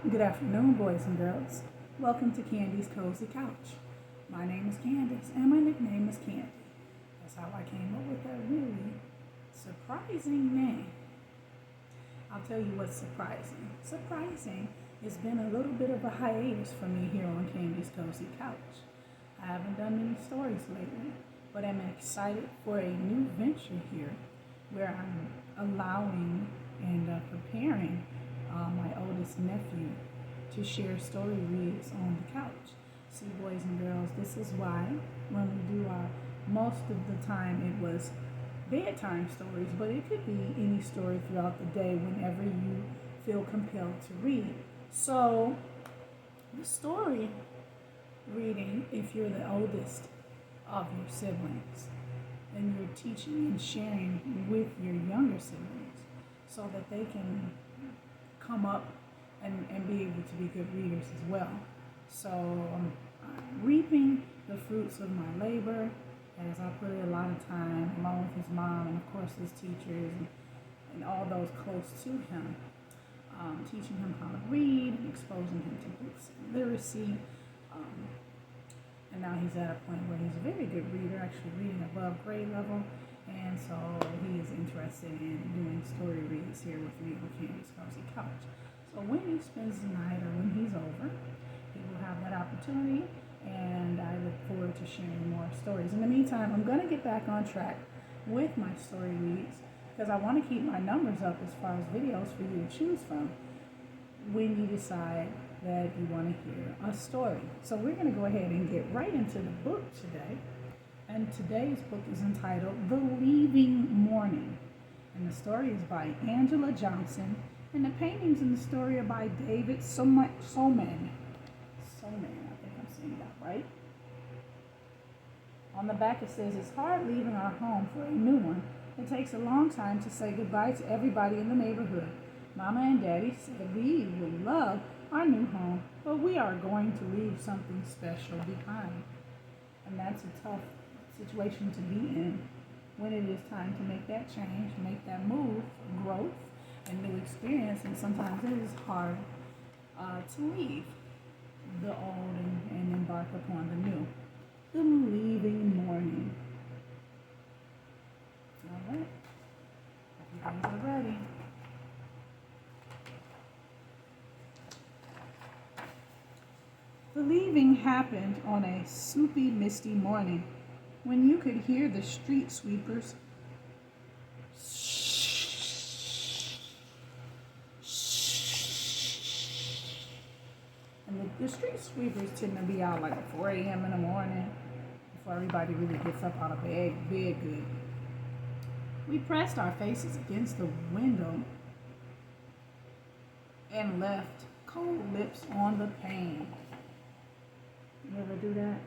Good afternoon, boys and girls. Welcome to Candy's Cozy Couch. My name is Candace, and my nickname is Candy. That's how I came up with that really surprising name. I'll tell you what's surprising. Surprising, it's been a little bit of a hiatus for me here on Candy's Cozy Couch. I haven't done many stories lately, but I'm excited for a new venture here where I'm allowing and preparing my oldest nephew to share story reads on the couch. See, boys and girls, this is why when we do most of the time it was bedtime stories, but it could be any story throughout the day whenever you feel compelled to read. So, the story reading, if you're the oldest of your siblings, and you're teaching and sharing with your younger siblings so that they can come up and be able to be good readers as well. So I'm reaping the fruits of my labor as I put a lot of time along with his mom and of course his teachers and all those close to him, teaching him how to read and exposing him to books and literacy. And now he's at a point where he's a very good reader, actually reading above grade level. And so he is interested in doing story reads here with me on Candy's Cozy Couch. So when he spends the night or when he's over, he will have that opportunity. And I look forward to sharing more stories. In the meantime, I'm going to get back on track with my story reads because I want to keep my numbers up as far as videos for you to choose from when you decide that you want to hear a story. So we're going to go ahead and get right into the book today. And today's book is entitled The Leaving Morning. And the story is by Angela Johnson. And the paintings in the story are by David Soman. I think I'm saying that right. On the back it says, it's hard leaving our home for a new one. It takes a long time to say goodbye to everybody in the neighborhood. Mama and Daddy said we will love our new home, but we are going to leave something special behind. And that's a tough situation to be in when it is time to make that change, make that move, growth, and new experience. And sometimes it is hard to leave the old and embark upon the new. The leaving morning. All right. Hope you guys are ready. The leaving happened on a soupy, misty morning when you could hear the street sweepers and the street sweepers tend to be out like at 4 a.m. in the morning before everybody really gets up out of bed good. We pressed our faces against the window and left cold lips on the pane. You ever do that?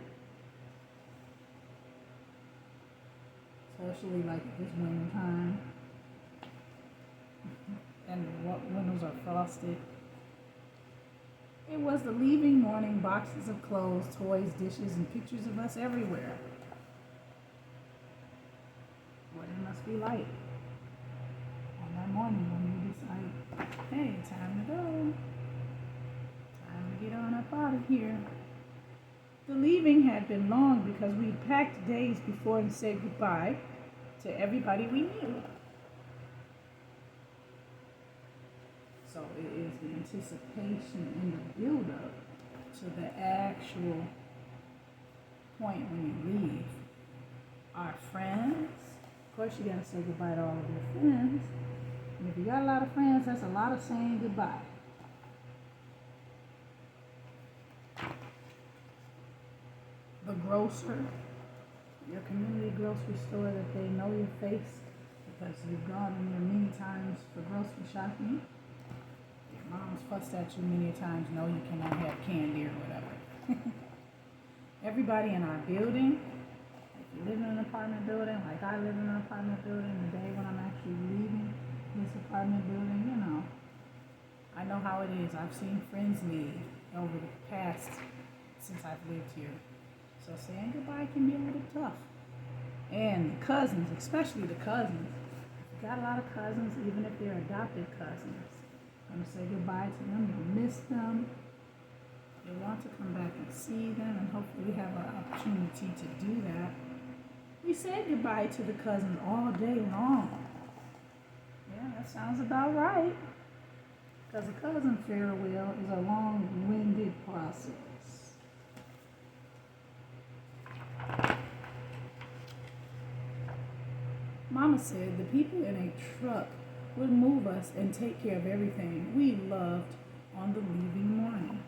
Especially like this winter time. And the windows are frosted. It was the leaving morning, boxes of clothes, toys, dishes, and pictures of us everywhere. What it must be like on that morning when you decide, hey, time to go. Time to get on up out of here. The leaving had been long because we packed days before and said goodbye to everybody we knew. So it is the anticipation and the build-up to the actual point when you leave. Our friends, of course you gotta say goodbye to all of your friends. And if you got a lot of friends, that's a lot of saying goodbye. The grocer, your community grocery store that they know your face because you've gone in there many times for grocery shopping. Your mom's fussed at you many times, no, you cannot have candy or whatever. Everybody in our building, if you live in an apartment building, like I live in an apartment building, the day when I'm actually leaving this apartment building, I know how it is. I've seen friends leave over the past since I've lived here. So saying goodbye can be a little tough. And the cousins, especially the cousins. If you got a lot of cousins, even if they're adopted cousins, going to say goodbye to them. You'll miss them. You'll want to come back and see them, and hopefully we have an opportunity to do that. We said goodbye to the cousins all day long. Yeah, that sounds about right. Because a cousin farewell is a long-winded process. Mama said the people in a truck would move us and take care of everything we loved on the leaving morning.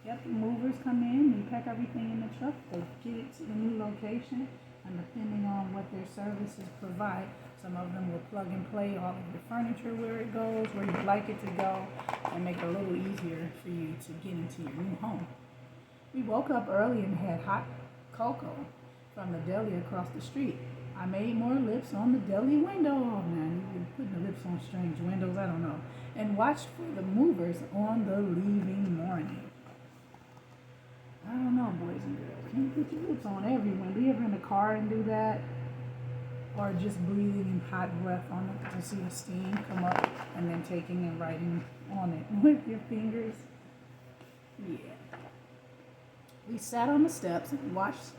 Yep, the movers come in, they pack everything in the truck, they get it to the new location, and depending on what their services provide, some of them will plug and play all of your furniture where it goes, where you'd like it to go, and make it a little easier for you to get into your new home. We woke up early and had hot cocoa from the deli across the street. I made more lips on the deli window. Oh man, you've been putting the lips on strange windows, I don't know. And watched for the movers on the leaving morning. I don't know, boys and girls. Can you put your lips on every window? You ever in the car and do that? Or just breathing hot breath on it to see the steam come up and then taking and writing on it with your fingers? Yeah. We sat on the steps and watched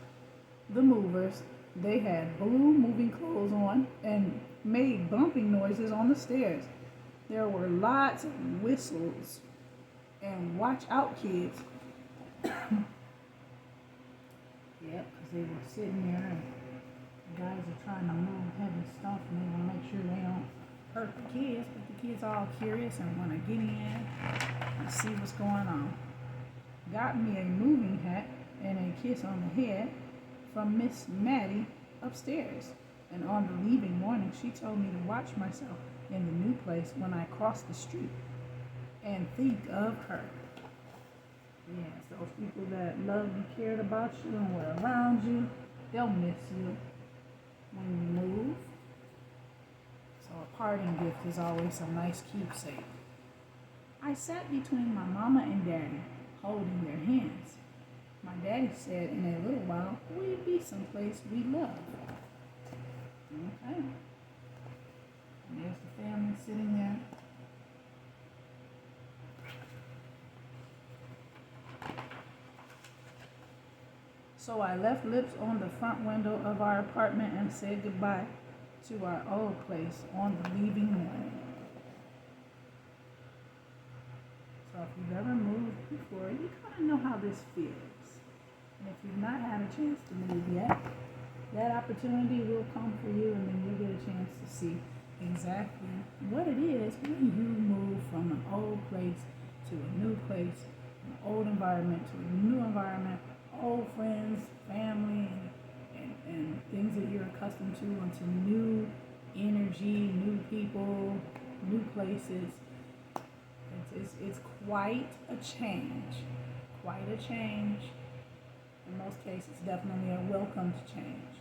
the movers. They had blue moving clothes on and made bumping noises on the stairs. There were lots of whistles and watch out kids. Yep, because they were sitting there and the guys are trying to move heavy stuff and they want to make sure they don't hurt the kids, but the kids are all curious and want to get in and see what's going on. Got me a moving hat and a kiss on the head from Miss Maddie upstairs. And on the leaving morning, she told me to watch myself in the new place when I cross the street and think of her. Yes, those people that loved you, cared about you, and were around you, they'll miss you when you move. So a parting gift is always a nice keepsake. I sat between my mama and daddy, holding their hands. My daddy said in a little while, we'd be someplace we love. Okay. And there's the family sitting there. So I left lips on the front window of our apartment and said goodbye to our old place on the leaving morning. So if you've ever moved before, you kind of know how this feels. And if you've not had a chance to move yet, that opportunity will come for you, and then you'll get a chance to see exactly what it is when you move from an old place to a new place, an old environment to a new environment, old friends, family, and things that you're accustomed to, onto new energy, new people, new places. It's quite a change. Quite a change. In most cases, definitely a welcomed change.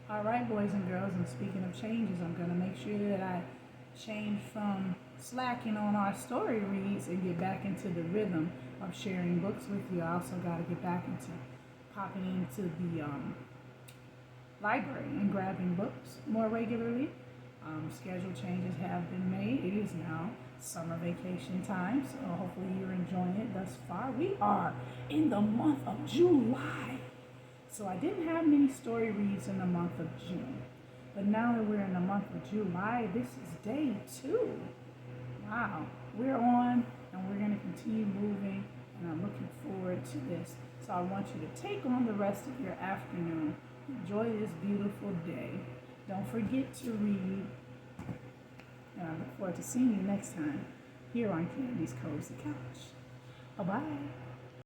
All right, boys and girls, and speaking of changes, I'm going to make sure that I change from slacking on our story reads and get back into the rhythm of sharing books with you. I also got to get back into popping into the library and grabbing books more regularly. Schedule changes have been made. It is now summer vacation time, so hopefully you're enjoying it thus far. We are in the month of July. So I didn't have many story reads in the month of June. But now that we're in the month of July, this is day 2. Wow. We're on and we're going to continue moving, and I'm looking forward to this. So I want you to take on the rest of your afternoon. Enjoy this beautiful day. Don't forget to read. And I look forward to seeing you next time here on Candy's Cozy Couch. Bye-bye.